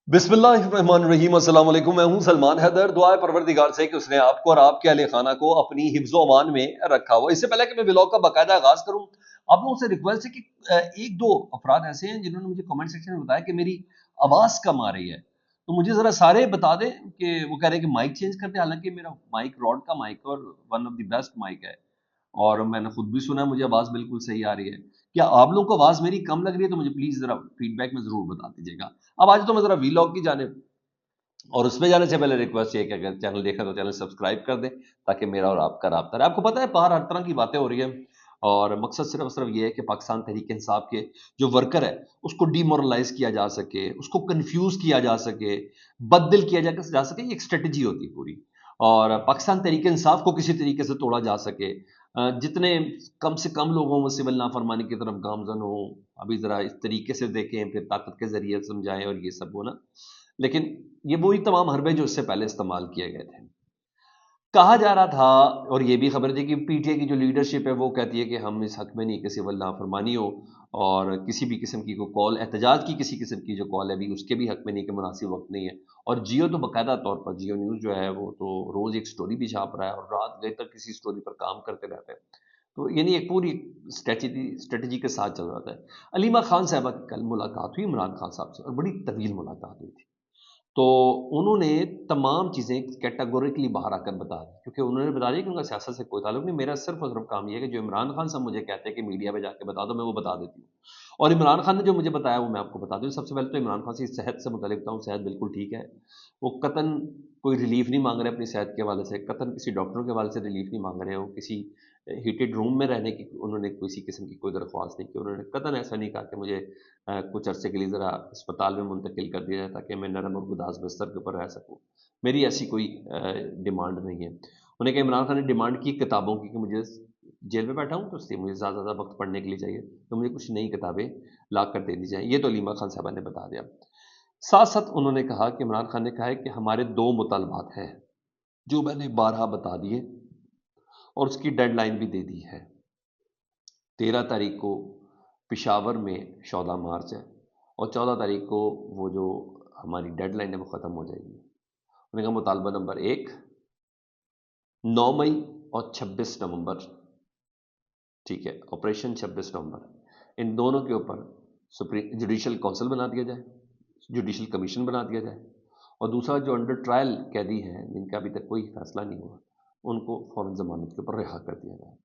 बिस्मिल्लाहिर्रहमानिर्रहीम। अस्सलाम वालेकुम। मैं हूं सलमान हैदर। दुआए परवरदिगार से कि उसने आपको और आपके अहले खाना को अपनी हिफ्ज़ अमान में रखा हुआ। इससे पहले कि मैं व्लॉग का बाकायदा आगाज करूं, आप लोगों से रिक्वेस्ट है कि एक दो अफराद ऐसे हैं जिन्होंने मुझे कमेंट सेक्शन में बताया कि मेरी आवाज़ कम आ रही है, तो मुझे ज़रा सारे बता दें कि वो कह रहे हैं कि माइक चेंज कर दें। हालांकि मेरा माइक रॉड का माइक और one of the best mic है, और मैंने खुद भी सुना, मुझे आवाज़ बिल्कुल सही आ रही है। क्या आप लोगों को आवाज़ मेरी कम लग रही है? तो मुझे प्लीज़ ज़रा फीडबैक में ज़रूर बता दीजिएगा। अब आज तो मैं ज़रा वीलॉग की जानिब, और उसमें जाने से पहले रिक्वेस्ट ये है कि अगर चैनल देखा तो चैनल सब्सक्राइब कर दें, ताकि मेरा और आपका राब्ता रहे। आपको पता है बाहर हर तरह की बातें हो रही हैं, और मकसद सिर्फ ये है कि पाकिस्तान तहरीक इंसाफ के जो वर्कर है उसको डिमोरलाइज किया जा सके, उसको कंफ्यूज किया जा सके, बददिल किया जा सके। ये एक स्ट्रेटजी होती है पूरी, और पाकिस्तान तहरीक इंसाफ को किसी तरीके से तोड़ा जा सके। जितने कम से कम लोगों में सिविल नाफरमानी की तरफ गामजन हो, अभी ज़रा इस तरीके से देखें, फिर ताकत के ज़रिए समझाएं, और ये सब हो ना। लेकिन ये वही तमाम हरबे जो इससे पहले इस्तेमाल किए गए थे। कहा जा रहा था, और ये भी खबर थी कि पीटीआई की जो लीडरशिप है वो कहती है कि हम इस हक में नहीं कि सिविल नाफरमानी हो, और किसी भी किस्म की कोई कॉल, एहतजाज की किसी किस्म की जो कॉल है भी, उसके भी हक में नहीं कि मुनासिब वक्त नहीं है। और जियो तो बाकायदा तौर पर, जियो न्यूज़ जो है वो तो रोज़ एक स्टोरी भी छाप रहा है, और रात गए तक किसी स्टोरी पर काम करते रहते हैं। तो यानी एक पूरी स्ट्रेटजी के साथ चल रहा था। अलीमा खान साहबा की कल मुलाकात हुई इमरान खान साहब से, और बड़ी तवील मुलाकात हुई थी। तो उन्होंने तमाम चीज़ें कैटेगोरिकली बाहर आकर बता दी, क्योंकि उन्होंने बता दिया कि उनका सियासत से कोई ताल्लुक नहीं। मेरा सिर्फ और सिर्फ काम ये है कि जो इमरान खान साहब मुझे कहते हैं कि मीडिया पे जाके बता दो, मैं वो बता देती हूँ। और इमरान खान ने जो मुझे बताया वो मैं आपको बता दूँ। सबसे पहले तो इमरान खान से सेहत से मुतालिक बताऊँ, सेहत बिल्कुल ठीक है। वो कतन कोई रिलीफ नहीं मांग रहे अपनी सेहत के हवाले से, कतन किसी डॉक्टरों के हवाले से रिलीफ नहीं मांग रहे हो, किसी हीटेड रूम में रहने की उन्होंने किसी किस्म की कोई दरख्वास्त नहीं की। उन्होंने कतन ऐसा नहीं कहा कि मुझे कुछ अरसे के लिए ज़रा अस्पताल में मुंतकिल कर दिया जाए ताकि मैं नरम और गुदाज बिस्तर के ऊपर रह सकूँ। मेरी ऐसी कोई डिमांड नहीं है। उन्होंने कहा, इमरान खान ने डिमांड की किताबों की कि मुझे जेल में बैठा हूँ तो इसलिए मुझे ज़्यादा ज़्यादा वक्त पढ़ने के लिए चाहिए, तो मुझे कुछ नई किताबें ला कर दे दी जाएँ। ये तो अलीमा खान साहबा ने बता दिया। साथ साथ उन्होंने कहा कि इमरान खान ने कहा है कि हमारे दो मुतालबात हैं जो मैंने बारहा बता दिए, और उसकी डेडलाइन भी दे दी है। 13 तारीख को पिशावर में 14 मार्च है, और 14 तारीख को वो जो हमारी डेडलाइन है वो ख़त्म हो जाएगी। उन्होंने कहा मुतालबा नंबर 1 9 मई और 26 नवंबर, ठीक है, ऑपरेशन 26 नवंबर, इन दोनों के ऊपर सुप्रीम जुडिशल काउंसिल बना दिया जाए, जुडिशल कमीशन बना दिया जाए। और दूसरा, जो अंडर ट्रायल कैदी हैं जिनका अभी तक कोई फैसला नहीं हुआ, उनको फ़ौरन ज़मानत के ऊपर रिहा कर दिया जाए।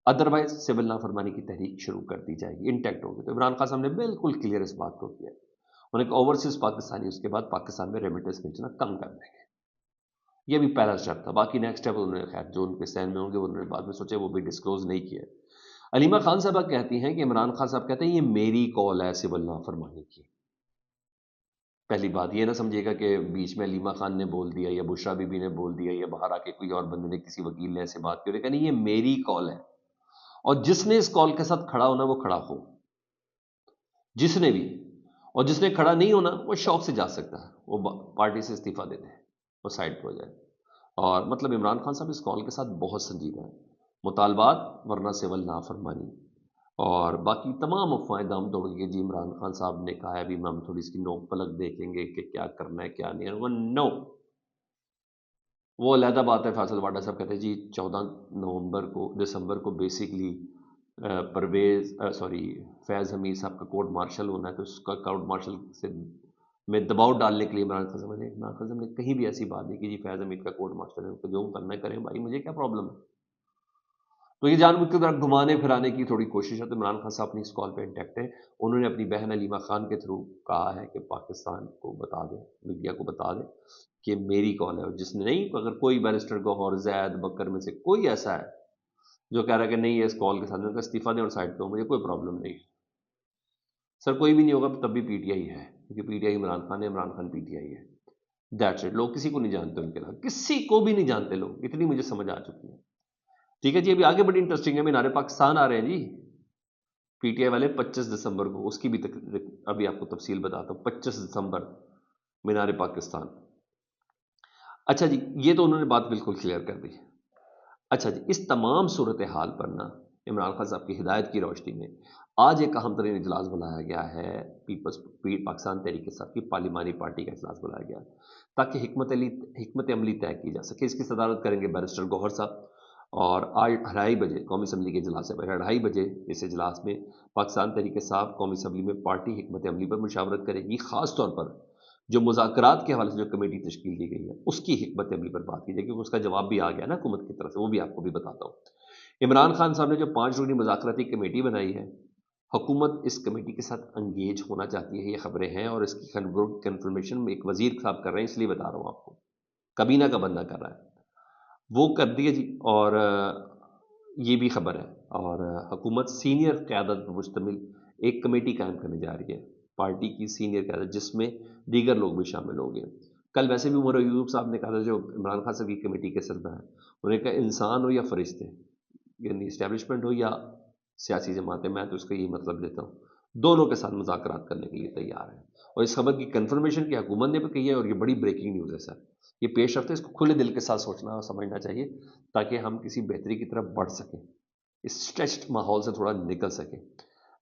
अदरवाइज सिविल नाफरमानी की तहरीक शुरू कर दी जाएगी, इंटैक्ट होगी। तो इमरान खान साहब ने बिल्कुल क्लियर इस बात को किया। उन्होंने कहा ओवरसीज पाकिस्तानी उसके बाद पाकिस्तान में रेमिटेंस भेजना कम कर देंगे। ये भी पहला स्टेप था। बाकी नेक्स्ट स्टेप उन्होंने, खैर जो उनके सहन में होंगे वो उन्होंने बाद में सोचे, वो भी डिस्क्लोज नहीं किया। अलीमा खान साहब कहती हैं कि इमरान खान साहब कहते हैं ये मेरी कॉल है सिविल नाफरमानी की। पहली बात ये ना समझिएगा कि बीच में अलीमा खान ने बोल दिया, या बुशरा बीबी ने बोल दिया, या बाहर आके कोई और बंदे ने, किसी वकील ने ऐसे बात की। उन्होंने कहा नहीं, ये मेरी कॉल है, और जिसने इस कॉल के साथ खड़ा होना वो खड़ा हो, जिसने भी। और जिसने खड़ा नहीं होना वो शौक से जा सकता है, वो पार्टी से इस्तीफा दे दे, वो साइड पर हो जाए। और मतलब इमरान खान साहब इस कॉल के साथ बहुत संजीदा है। मुतालबात वरना सिविल नाफरमानी, और बाकी तमाम अफवाहें दाम तोड़ के जी इमरान खान साहब ने कहा है अभी हम थोड़ी इसकी नोक पलक देखेंगे कि क्या करना है क्या नहीं है। वो नो, वो अलहदा बात है। फैसल वाडा साहब कहते हैं जी 14 दिसंबर को बेसिकली परवेज सॉरी फैज़ हमीद साहब का कोर्ट मार्शल होना है, तो उसका कोर्ट मार्शल से में दबाव डालने के लिए इमरान खान साहब ने कहीं भी ऐसी बात नहीं कि जी फैज़ हमीद का कोर्ट मार्शल है, उनको जो करना करें भाई, मुझे क्या प्रॉब्लम है। तो ये जानबूझ के तरह घुमाने फिराने की थोड़ी कोशिश है। तो इमरान खान साहब अपनी इस कॉल पे इंटैक्ट है। उन्होंने अपनी बहन अलीमा खान के थ्रू कहा है कि पाकिस्तान को बता दें, मीडिया को बता दें कि मेरी कॉल है, और जिसने नहीं, अगर कोई बैरिस्टर गौहर जैद बकर में से कोई ऐसा है जो कह रहा है कि नहीं है इस कॉल के साथ, उनका इस्तीफा दें और साइड पे हो, मुझे कोई प्रॉब्लम नहीं। सर कोई भी नहीं होगा तब भी पीटीआई है, क्योंकि पीटीआई इमरान खान है, इमरान खान पीटीआई है। That's it. लोग किसी को नहीं जानते उनके अलावा, किसी को भी नहीं जानते लोग, इतनी मुझे समझ आ चुकी है। ठीक है जी, अभी आगे बड़ी इंटरेस्टिंग है, मीनारे पाकिस्तान आ रहे हैं जी पीटीआई वाले 25 दिसंबर को। उसकी भी अभी आपको तफसील बताता हूँ। 25 दिसंबर मीनारे पाकिस्तान। अच्छा जी, ये तो उन्होंने बात बिल्कुल क्लियर कर दी। अच्छा जी, इस तमाम सूरत हाल पर ना عمران خان صاحب کی ہدایت کی روشنی میں آج ایک اہم ترین اجلاس بلایا گیا ہے، پاکستان تحریک انصاف کی پارلیمانی پارٹی کا اجلاس بلایا گیا تاکہ حکمت عملی طے کی جا سکے۔ اس کی صدارت کریں گے بیرسٹر گوہر صاحب، اور آج 2:30 بجے قومی اسمبلی کے اجلاس ہے، 2:30 بجے اس اجلاس میں پاکستان تحریک انصاف قومی اسمبلی میں پارٹی حکمت عملی پر مشاورت کرے گی، خاص طور پر جو مذاکرات کے حوالے سے جو کمیٹی تشکیل دی گئی ہے اس کی حکمت عملی پر بات کی جائے گی، کیونکہ اس کا جواب بھی آ گیا نا حکومت کی طرف سے، وہ بھی آپ کو بھی بتاتا ہوں۔ عمران خان صاحب نے جو 5 رکنی مذاکراتی کمیٹی بنائی ہے، حکومت اس کمیٹی کے ساتھ انگیج ہونا چاہتی ہے، یہ خبریں ہیں، اور اس کی کنفرمیشن ایک وزیر صاحب کر رہے ہیں، اس لیے بتا رہا ہوں آپ کو، کابینہ کا بندہ کر رہا ہے، وہ کر دیے جی۔ اور یہ بھی خبر ہے، اور حکومت سینئر قیادت پر مشتمل ایک کمیٹی قائم کرنے جا رہی ہے، پارٹی کی سینئر قیادت، جس میں دیگر لوگ بھی شامل ہوں گے۔ کل ویسے بھی عمر ایوب صاحب نے کہا تھا، جو عمران خان صاحب کی کمیٹی کے سربراہ ہیں، انہوں نے کہا انسان ہو یا فرشتے، یعنی اسٹیبلشمنٹ ہو یا سیاسی جماعتیں، میں تو اس کا یہی مطلب دیتا ہوں، دونوں کے ساتھ مذاکرات کرنے کے لیے تیار ہیں۔ اور اس خبر کی کنفرمیشن کی حکومت نے بھی کی ہے، اور یہ بڑی بریکنگ نیوز ہے سر، یہ پیش رفت ہے، اس کو کھلے دل کے ساتھ سوچنا اور سمجھنا چاہیے تاکہ ہم کسی بہتری کی طرف بڑھ سکیں، اس اسٹریچڈ ماحول سے تھوڑا نکل سکیں۔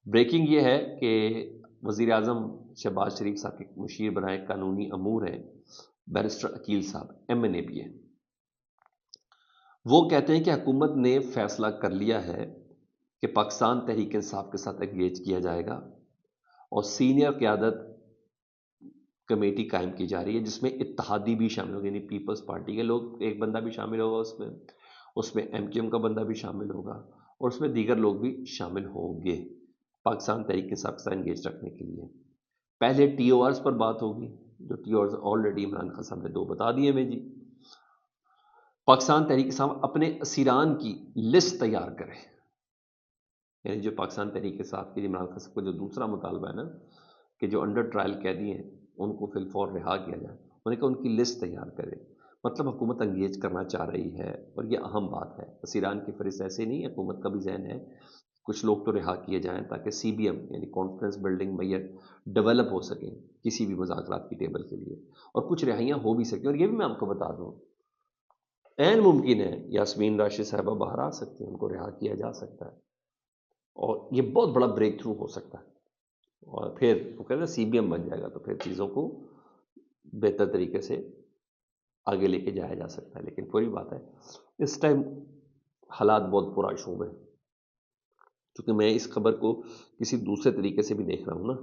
بریکنگ یہ ہے کہ وزیر اعظم شہباز شریف صاحب کے مشیر برائے قانونی امور ہیں بیرسٹر عقیل صاحب، ایم اے بھی ہیں، وہ کہتے ہیں کہ حکومت نے فیصلہ کر لیا ہے کہ پاکستان تحریک انصاف کے ساتھ انگیج کیا جائے گا، اور سینئر قیادت کمیٹی قائم کی جا رہی ہے، جس میں اتحادی بھی شامل ہوگا، یعنی پیپلز پارٹی کے لوگ، ایک بندہ بھی شامل ہوگا اس میں ایم کیو ایم کا بندہ بھی شامل ہوگا، اور اس میں دیگر لوگ بھی شامل ہوں گے پاکستان تحریک انصاف کے ساتھ انگیج رکھنے کے لیے۔ پہلے ٹی او آرز پر بات ہوگی، جو ٹی او آرز آلریڈی عمران خان صاحب نے 2 بتا دیے میں جی۔ پاکستان تحریک انصاف اپنے اسیران کی لسٹ تیار کرے، یعنی جو پاکستان تحریک انصاف کی عمران خان صاحب کا جو دوسرا مطالبہ ہے نا، کہ جو انڈر ٹرائل قیدی ہیں ان کو فی الفور رہا کیا جائے، انہوں نے کہا ان کی لسٹ تیار کرے، مطلب حکومت انگیج کرنا چاہ رہی ہے، اور یہ اہم بات ہے۔ اسیران کی فہرست ایسے نہیں، حکومت کا بھی ذہن ہے کچھ لوگ تو رہا کیے جائیں تاکہ سی بی ایم یعنی کانفرنس بلڈنگ میئر ڈیولپ ہو سکیں کسی بھی مذاکرات کی ٹیبل کے لیے، اور کچھ رہائیاں ہو بھی سکیں۔ اور یہ بھی میں آپ کو بتا دوں، عین ممکن ہے یاسمین راشد صاحبہ باہر آ سکتی ہیں، ان کو رہا کیا جا سکتا ہے، اور یہ بہت بڑا بریک تھرو ہو سکتا ہے، اور پھر وہ کہتے ہیں سی بی ایم بن جائے گا تو پھر چیزوں کو بہتر طریقے سے آگے لے کے جایا جا سکتا ہے۔ لیکن کوئی بات ہے، اس ٹائم حالات بہت پرآشوب ہیں، کیونکہ میں اس خبر کو کسی دوسرے طریقے سے بھی دیکھ رہا ہوں نا،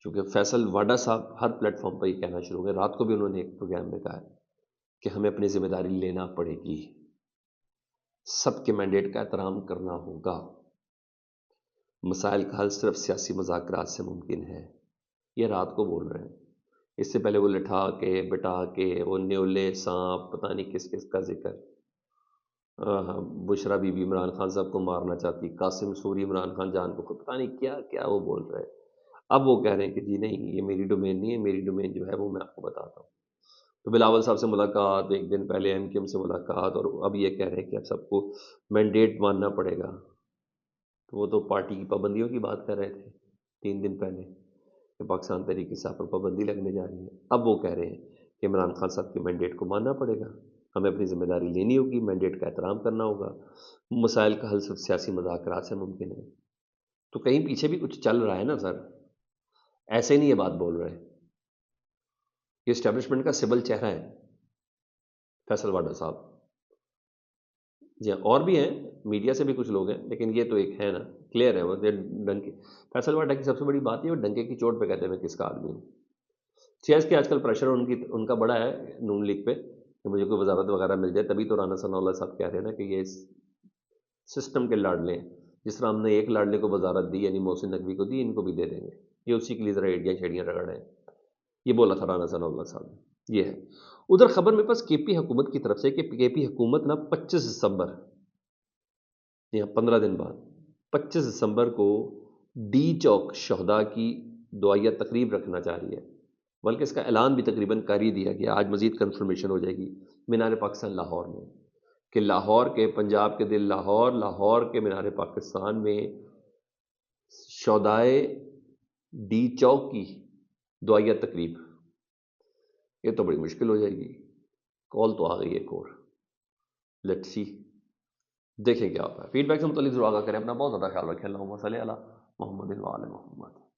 کیونکہ فیصل واڈا صاحب ہر پلیٹ فارم پر یہ کہنا شروع ہو گئے، رات کو بھی انہوں نے ایک پروگرام میں کہا ہے کہ ہمیں اپنی ذمہ داری لینا پڑے گی، سب کے مینڈیٹ کا احترام کرنا ہوگا، مسائل کا حل صرف سیاسی مذاکرات سے ممکن ہے، یہ رات کو بول رہے ہیں۔ اس سے پہلے وہ لٹھا کے بٹا کے وہ نیولے سانپ پتہ نہیں کس کس کا ذکر، بشرا بی بی عمران خان صاحب کو مارنا چاہتی، قاسم سوری عمران خان جان کو پتہ نہیں کیا کیا وہ بول رہے، اب وہ کہہ رہے ہیں کہ جی نہیں یہ میری ڈومین نہیں ہے، میری ڈومین جو ہے وہ میں آپ کو بتاتا ہوں۔ تو بلاول صاحب سے ملاقات، ایک دن پہلے ایم کیو ایم سے ملاقات، اور اب یہ کہہ رہے ہیں کہ اب سب کو مینڈیٹ ماننا پڑے گا، تو وہ تو پارٹی کی پابندیوں کی بات کر رہے تھے 3 دن پہلے کہ پاکستان تحریک انصاف پر پابندی لگنے جا رہی ہے، اب وہ کہہ رہے ہیں کہ عمران خان صاحب کی مینڈیٹ کو ماننا پڑے گا، ہمیں اپنی ذمہ داری لینی ہوگی، مینڈیٹ کا احترام کرنا ہوگا، مسائل کا حل صرف سیاسی مذاکرات سے ممکن ہے۔ تو کہیں پیچھے بھی کچھ چل رہا ہے نا سر، ایسے نہیں یہ بات بول رہے، یہ اسٹیبلشمنٹ کا سبل چہرہ ہے فیصل واڈا صاحب جی، اور بھی ہیں میڈیا سے بھی کچھ لوگ ہیں، لیکن یہ تو ایک ہے نا، کلیئر ہے وہ ڈنکے، فیصل واڈا کی سب سے بڑی بات یہ وہ ڈنکے کی چوٹ پہ کہتے ہیں میں کس کا آدمی ہوں۔ سیاست کے آج کل پریشر ان کا بڑا ہے نون لیگ پہ کہ مجھے کوئی وزارت وغیرہ مل جائے، تبھی تو رانا ثناء اللہ صاحب کہہ رہے ہیں نا کہ یہ سسٹم کے لاڈلے ہیں، جس طرح ہم نے ایک لاڈلے کو وزارت دی یعنی محسن نقوی کو دی، ان کو بھی دے دیں گے، یہ اسی کے لیے ذرا ایڑیاں چھیڑیاں رگڑ رہے ہیں، یہ بولا تھا رانا ثناء اللہ صاحب نے۔ یہ ہے ادھر خبر میں پاس کے پی حکومت کی طرف سے کہ کے پی حکومت نا 25 دسمبر 15 دن بعد 25 دسمبر کو ڈی چوک شہداء کی دعائیہ تقریب رکھنا چاہ رہی ہے، بلکہ اس کا اعلان بھی تقریباً کر ہی دیا گیا، آج مزید کنفرمیشن ہو جائے گی مینار پاکستان لاہور میں، کہ لاہور کے پنجاب کے دل لاہور کے مینار پاکستان میں شہدائے ڈی چوک کی دعائیہ تقریب، یہ تو بڑی مشکل ہو جائے گی، کال تو آ گئی ایک اور، لیٹس سی دیکھیں کیا ہوتا ہے. فیڈ بیک سے متعلق ضرور آگاہ کریں. اپنا بہت زیادہ خیال رکھیں. اللہم صلی علی محمد و علی محمد.